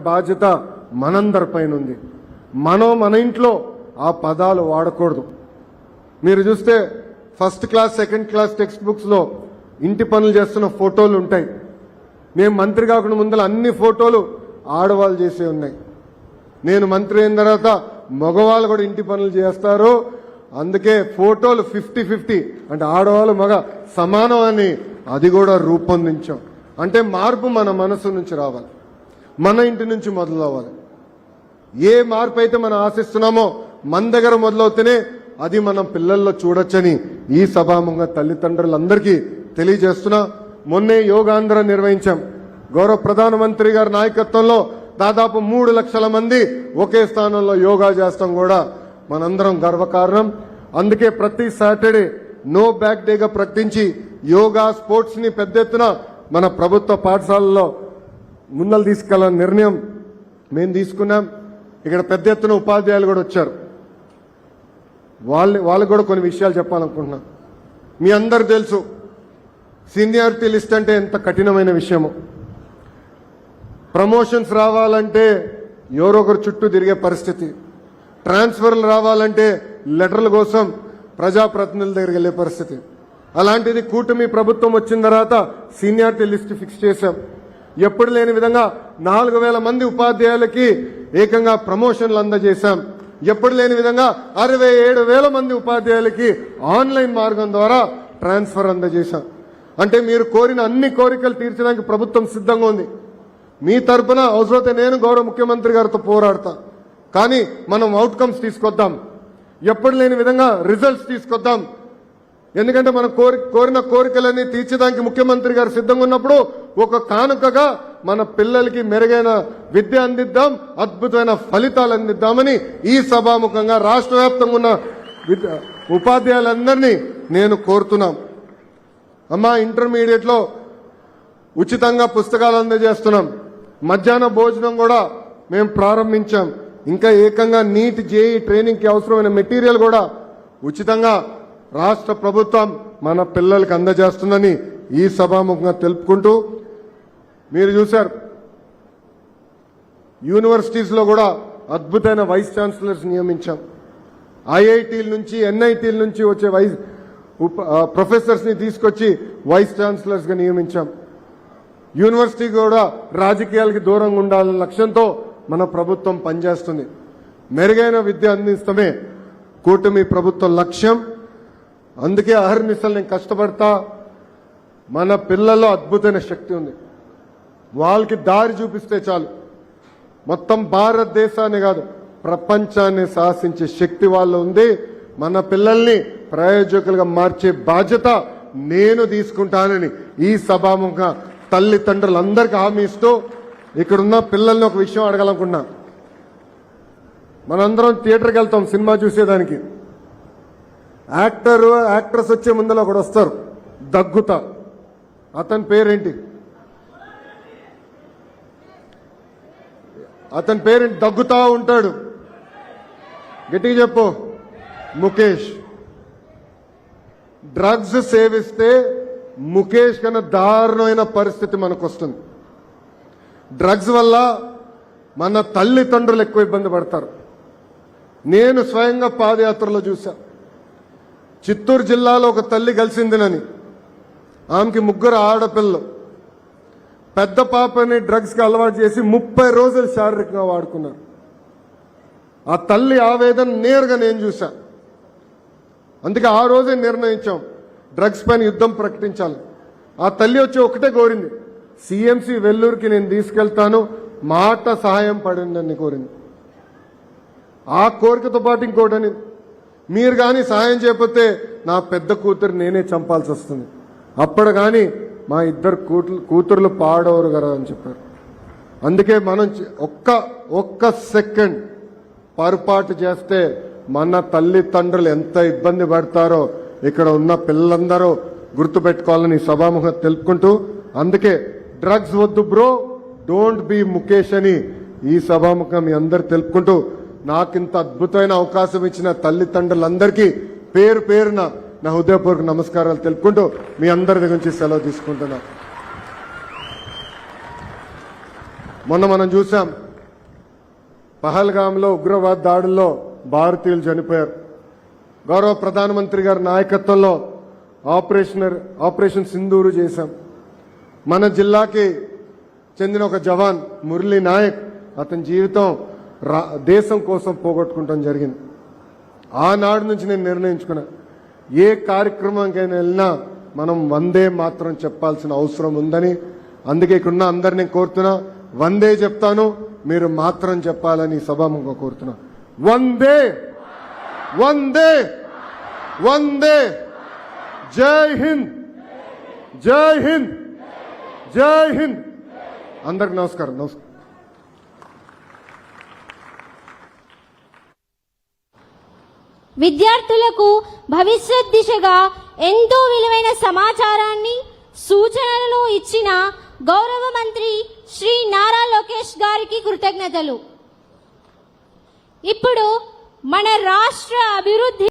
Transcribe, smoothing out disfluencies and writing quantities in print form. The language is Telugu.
బాధ్యత మనందరిపైన ఉంది. మన ఇంట్లో ఆ పదాలు వాడకూడదు. మీరు చూస్తే first class second class text books లో ఇంటి పనులు చేస్తున్న ఫోటోలు ఉంటాయి. మేము మంత్రి కాకుండా ముందర అన్ని ఫోటోలు ఆడవాళ్ళు చేసే ఉన్నాయి. నేను మంత్రి అయిన తర్వాత మగవాళ్ళు కూడా ఇంటి పనులు చేస్తారు. అందుకే ఫోటోలు 50-50 అంటే ఆడవాళ్ళు మగ సమానం అని అది కూడా రూపొందించాం. అంటే మార్పు మన మనసు నుంచి రావాలి, మన ఇంటి నుంచి మొదలవ్వాలి. ఏ మార్పు అయితే మనం ఆశిస్తున్నామో మన దగ్గర మొదలవుతూనే అది మనం పిల్లల్లో చూడొచ్చని ఈ సభాముఖంగా తల్లిదండ్రులందరికీ తెలియజేస్తున్నా. మొన్నే యోగాంధ్ర నిర్వహించాం. గౌరవ ప్రధానమంత్రి గారి నాయకత్వంలో దాదాపు 3 లక్షల మంది ఒకే స్థానంలో యోగా చేస్తాం కూడా మనందరం గర్వకారణం. అందుకే ప్రతి సాటర్డే నో బ్యాక్ డేగా ప్రకటించి యోగా స్పోర్ట్స్ ని పెద్ద ఎత్తున మన ప్రభుత్వ పాఠశాలలో ముందలు తీసుకెళ్లాలని నిర్ణయం మేము తీసుకున్నాం. ఇక్కడ పెద్ద ఎత్తున ఉపాధ్యాయులు కూడా వచ్చారు. వాళ్ళకు కూడా కొన్ని విషయాలు చెప్పాలనుకుంటున్నాం. మీ అందరు తెలుసు సీనియారిటీ లిస్ట్ అంటే ఎంత కఠినమైన విషయమో. ప్రమోషన్స్ రావాలంటే ఎవరో ఒకరు చుట్టూ తిరిగే పరిస్థితి. ట్రాన్స్ఫర్లు రావాలంటే లెటర్ల కోసం ప్రజాప్రతినిధుల దగ్గరికి వెళ్లే పరిస్థితి. అలాంటిది కూటమి ప్రభుత్వం వచ్చిన తర్వాత సీనియారిటీ లిస్ట్ ఫిక్స్ చేశాం. ఎప్పుడు లేని విధంగా 4,000 మంది ఉపాధ్యాయులకి ఏకంగా ప్రమోషన్లు అందజేశాం. ఎప్పుడు లేని విధంగా 67,000 మంది ఉపాధ్యాయులకి ఆన్లైన్ మార్గం ద్వారా ట్రాన్స్ఫర్ అందజేశాం. అంటే మీరు కోరిన అన్ని కోరికలు తీర్చడానికి ప్రభుత్వం సిద్ధంగా ఉంది. మీ తరపున అవసరమైతే నేను గౌరవ ముఖ్యమంత్రి గారితో పోరాడతా. కానీ మనం అవుట్కమ్స్ తీసుకొద్దాం, ఎప్పుడు లేని విధంగా రిజల్ట్స్ తీసుకొద్దాం. ఎందుకంటే మనం కోరిన కోరికలన్నీ తీర్చడానికి ముఖ్యమంత్రి గారు సిద్ధంగా ఉన్నప్పుడు ఒక కానుకగా మన పిల్లలకి మెరుగైన విద్య అందిద్దాం, అద్భుతమైన ఫలితాలు అందిద్దామని ఈ సభాముఖంగా రాష్ట్ర వ్యాప్తంగా ఉన్న ఉపాధ్యాయులందరినీ నేను కోరుతున్నాం. అమ్మా, ఇంటర్మీడియట్ లో ఉచితంగా పుస్తకాలు అందజేస్తున్నాం. మధ్యాహ్న భోజనం కూడా మేము ప్రారంభించాం. ఇంకా ఏకంగా నీట్ జేఈ ట్రైనింగ్ కి అవసరమైన మెటీరియల్ కూడా ఉచితంగా రాష్ట్ర ప్రభుత్వం మన పిల్లలకి అందజేస్తుందని ఈ సభాముఖంగా తెలుపుకుంటూ, మీరు చూశారు యూనివర్సిటీస్ లో కూడా అద్భుతమైన వైస్ ఛాన్సలర్స్ నియమించాం. ఐఐటీల నుంచి ఎన్ఐటీల నుంచి వచ్చే ప్రొఫెసర్స్ ని తీసుకొచ్చి వైస్ ఛాన్సలర్స్ గా నియమించాం. యూనివర్సిటీ కూడా రాజకీయాలకి దూరంగా ఉండాలనే లక్ష్యంతో మన ప్రభుత్వం పనిచేస్తుంది. మెరుగైన విద్య అందిస్తమే కూటమి ప్రభుత్వ లక్ష్యం. అందుకే అహర్నిశలు నేను కష్టపడతా. మన పిల్లల్లో అద్భుతమైన శక్తి ఉంది. వాళ్ళకి దారి చూపిస్తే చాలు మొత్తం భారతదేశాన్ని కాదు ప్రపంచాన్ని శాసించే శక్తి వాళ్ళు ఉంది. మన పిల్లల్ని ప్రయోజకులుగా మార్చే బాధ్యత నేను తీసుకుంటానని ఈ సభాముఖంగా తల్లిదండ్రులందరికీ హామీ ఇస్తూ, ఇక్కడున్న పిల్లల్ని ఒక విషయం అడగాలనుకున్నా. మనందరం థియేటర్కి వెళ్తాం సినిమా చూసేదానికి. యాక్ట్రెస్ వచ్చే ముందర ఒకడు వస్తారు దగ్గుతా. అతని పేరేంటి? దగ్గుతా ఉంటాడు. గట్టిగా చెప్పు. ముఖేష్. డ్రగ్స్ సేవిస్తే ముఖేష్ కన్నా దారుణమైన పరిస్థితి మనకు వస్తుంది. డ్రగ్స్ వల్ల మన తల్లిదండ్రులు ఎక్కువ ఇబ్బంది పడతారు. నేను స్వయంగా పాదయాత్రలో చూశా. చిత్తూరు జిల్లాలో ఒక తల్లి కలిసిందినని ఆమెకి 3 ఆడపిల్లలు. పెద్ద పాపని డ్రగ్స్ కి అలవాటు చేసి 30 రోజులు శారీరకంగా వాడుకున్నారు. ఆ తల్లి ఆవేదన నేరుగా నేను చూశా. అందుకే ఆ రోజే నిర్ణయించాం డ్రగ్స్ పైన యుద్ధం ప్రకటించాలి. ఆ తల్లి వచ్చి ఒకటే కోరింది, సిఎంసి వెల్లూరుకి నేను తీసుకెళ్తాను, మాట సహాయం పడిందని కోరింది. ఆ కోరికతో పాటు ఇంకోటని, మీరు కానీ సహాయం చేయకపోతే నా పెద్ద కూతురు నేనే చంపాల్సి వస్తుంది, అప్పుడు కానీ మా 2 కూతుర్లు పాడవరు కదా అని చెప్పారు. అందుకే మనం ఒక్క సెకండ్ పొరపాటు చేస్తే మన తల్లిదండ్రులు ఎంత ఇబ్బంది పడతారో ఇక్కడ ఉన్న పిల్లలందరూ గుర్తుపెట్టుకోవాలని సభాముఖంగా తెలుపుకుంటూ, అందుకే డ్రగ్స్ వద్దు బ్రో, డోంట్ బి ముఖేష్ అని ఈ సభాముఖంగా మీ అందరు తెలుపుకుంటూ, నాకింత అద్భుతమైన అవకాశం ఇచ్చిన తల్లిదండ్రులందరికీ పేరు పేరున నా హృదయపూర్వక నమస్కారాలు తెలుపుకుంటూ మీ అందరి దగ్గర నుంచి సెలవు తీసుకుంటున్నా. మొన్న మనం చూసాం పహల్గాంలో ఉగ్రవాద దాడుల్లో భారతీయులు చనిపోయారు. గౌరవ ప్రధానమంత్రి గారి నాయకత్వంలో ఆపరేషన్ సింధూరు చేశాం. మన జిల్లాకి చెందిన ఒక జవాన్ మురళీ నాయక్ అతని జీవితం దేశం కోసం పోగొట్టుకుంటాం జరిగింది. ఆనాడు నుంచి నేను నిర్ణయించుకున్నా, ఏ కార్యక్రమానికైనా వెళ్ళినా మనం వందే మాత్రం చెప్పాల్సిన అవసరం ఉందని. అందుకే ఇక్కడున్న అందరినీ కోరుతున్నా, వందే చెప్తాను, మీరు మాత్రం చెప్పాలని సభాముఖంగా కోరుతున్నా. వందే వందే వందే. జై హింద్, జై హింద్, జై హింద్. అందరికి నమస్కారం. విద్యార్థులకు భవిష్యత్ దిశగా ఎంతో విలువైన సమాచారాన్ని, సూచనలను ఇచ్చిన గౌరవ మంత్రి శ్రీ నారా లోకేష్ గారికి కృతజ్ఞతలు. ఇప్పుడు మన రాష్ట్ర అభివృద్ధి